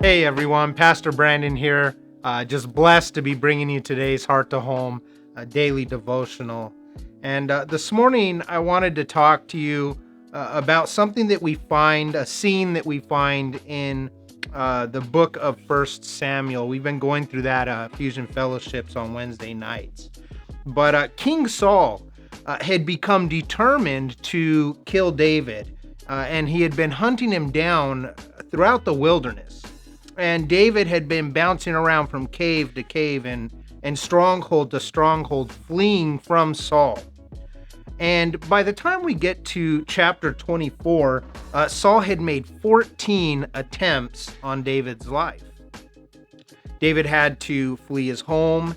Hey everyone, Pastor Brandon here. Just blessed to be bringing you today's Heart to Home daily devotional. And this morning I wanted to talk to you about something that we find, a scene that we find in the book of 1 Samuel. We've been going through that Fusion Fellowships on Wednesday nights. But King Saul had become determined to kill David, and he had been hunting him down throughout the wilderness. And David had been bouncing around from cave to cave and stronghold to stronghold, fleeing from Saul. And by the time we get to chapter 24, Saul had made 14 attempts on David's life. David had to flee his home.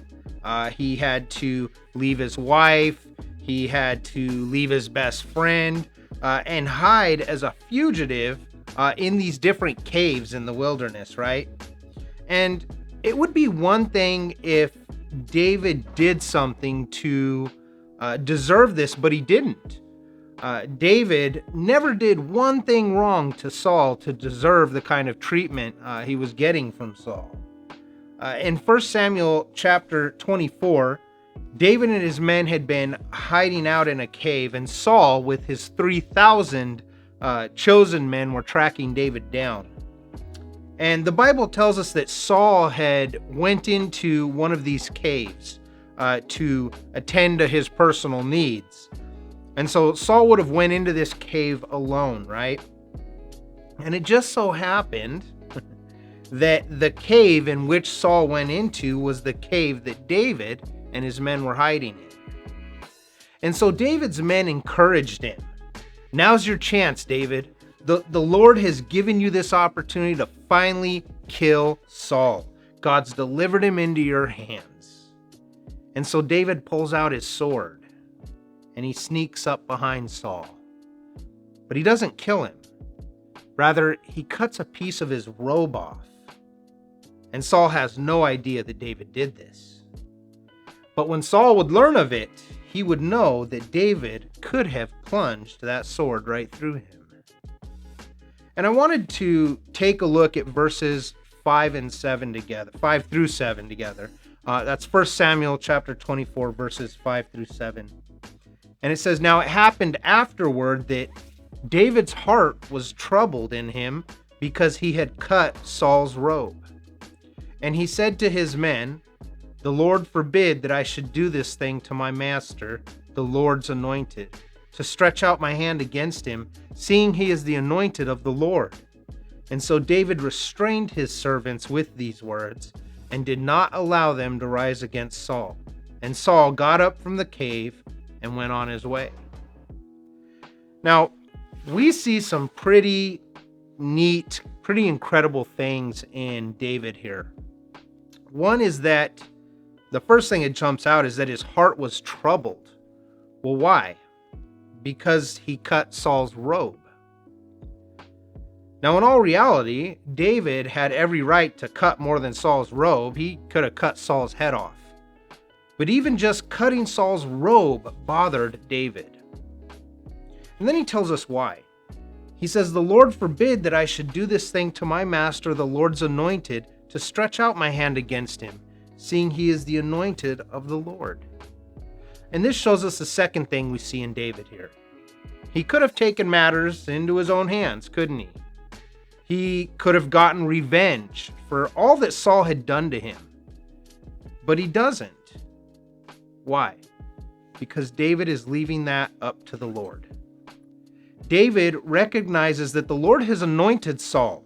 He had to leave his wife. He had to leave his best friend and hide as a fugitive in these different caves in the wilderness, right? And it would be one thing if David did something to deserve this, but he didn't. David never did one thing wrong to Saul to deserve the kind of treatment he was getting from Saul. In 1 Samuel chapter 24, David and his men had been hiding out in a cave, and Saul, with his 3,000 chosen men, were tracking David down. And the Bible tells us that Saul had went into one of these caves to attend to his personal needs. And so Saul would have went into this cave alone, right? And it just so happened that the cave in which Saul went into was the cave that David and his men were hiding in. And so David's men encouraged him. Now's your chance, David. The Lord has given you this opportunity to finally kill Saul. God's delivered him into your hands. And so David pulls out his sword and he sneaks up behind Saul. But he doesn't kill him. Rather, he cuts a piece of his robe off. And Saul has no idea that David did this. But when Saul would learn of it, he would know that David could have plunged that sword right through him. And I wanted to take a look at verses 5 through 7 together. That's 1 Samuel chapter 24, verses 5 through 7. And it says, "Now it happened afterward that David's heart was troubled in him because he had cut Saul's robe. And he said to his men, 'The Lord forbid that I should do this thing to my master, the Lord's anointed, to stretch out my hand against him, seeing he is the anointed of the Lord.' And so David restrained his servants with these words, and did not allow them to rise against Saul. And Saul got up from the cave and went on his way." Now, we see some pretty neat, pretty incredible things in David here. One is that the first thing that jumps out is that his heart was troubled. Well, why? Because he cut Saul's robe. Now, in all reality, David had every right to cut more than Saul's robe. He could have cut Saul's head off. But even just cutting Saul's robe bothered David. And then he tells us why. He says, "The Lord forbid that I should do this thing to my master, the Lord's anointed, to stretch out my hand against him, seeing he is the anointed of the Lord." And this shows us the second thing we see in David here. He could have taken matters into his own hands, couldn't he? He could have gotten revenge for all that Saul had done to him. But he doesn't. Why? Because David is leaving that up to the Lord. David recognizes that the Lord has anointed Saul,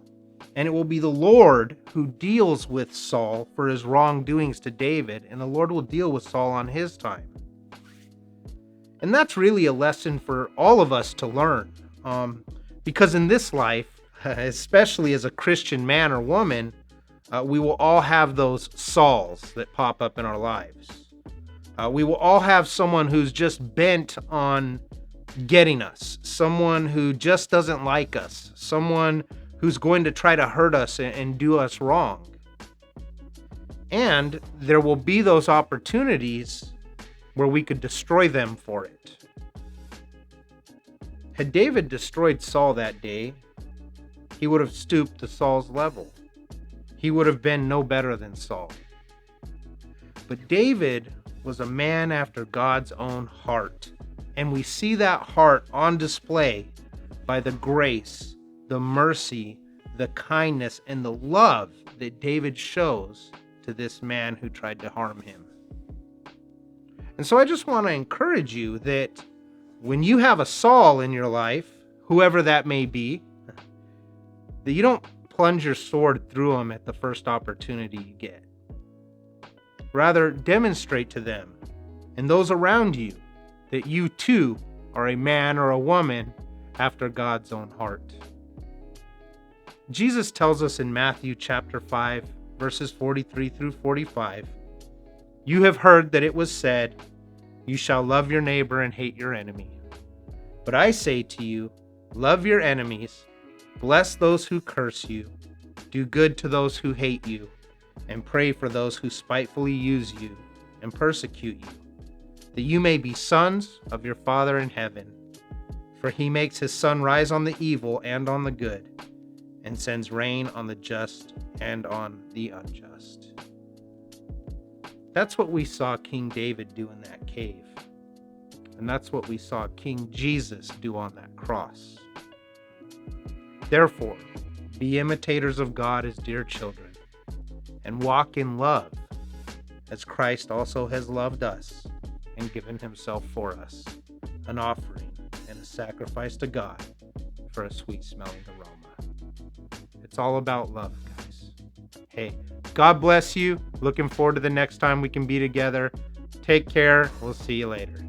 and it will be the Lord who deals with Saul for his wrongdoings to David, and the Lord will deal with Saul on his time. And that's really a lesson for all of us to learn, because in this life, especially as a Christian man or woman, we will all have those Sauls that pop up in our lives. We will all have someone who's just bent on getting us, someone who just doesn't like us, someone who's going to try to hurt us and do us wrong. And there will be those opportunities where we could destroy them for it. Had David destroyed Saul that day, he would have stooped to Saul's level. he would have been no better than Saul. But David was a man after God's own heart, and we see that heart on display by the grace, the mercy, the kindness, and the love that David shows to this man who tried to harm him. And so I just want to encourage you that when you have a Saul in your life, whoever that may be, that you don't plunge your sword through them at the first opportunity you get. Rather, demonstrate to them and those around you that you too are a man or a woman after God's own heart. Jesus tells us in Matthew chapter 5, verses 43 through 45, "You have heard that it was said, 'You shall love your neighbor and hate your enemy.' But I say to you, love your enemies, bless those who curse you, do good to those who hate you, and pray for those who spitefully use you and persecute you, that you may be sons of your Father in heaven. For he makes his sun rise on the evil and on the good, and sends rain on the just and on the unjust." That's what we saw King David do in that cave. And that's what we saw King Jesus do on that cross. Therefore, be imitators of God as dear children, and walk in love, as Christ also has loved us and given himself for us, an offering and a sacrifice to God for a sweet-smelling aroma. It's all about love, guys. Hey, God bless you. Looking forward to the next time we can be together. Take care. We'll see you later.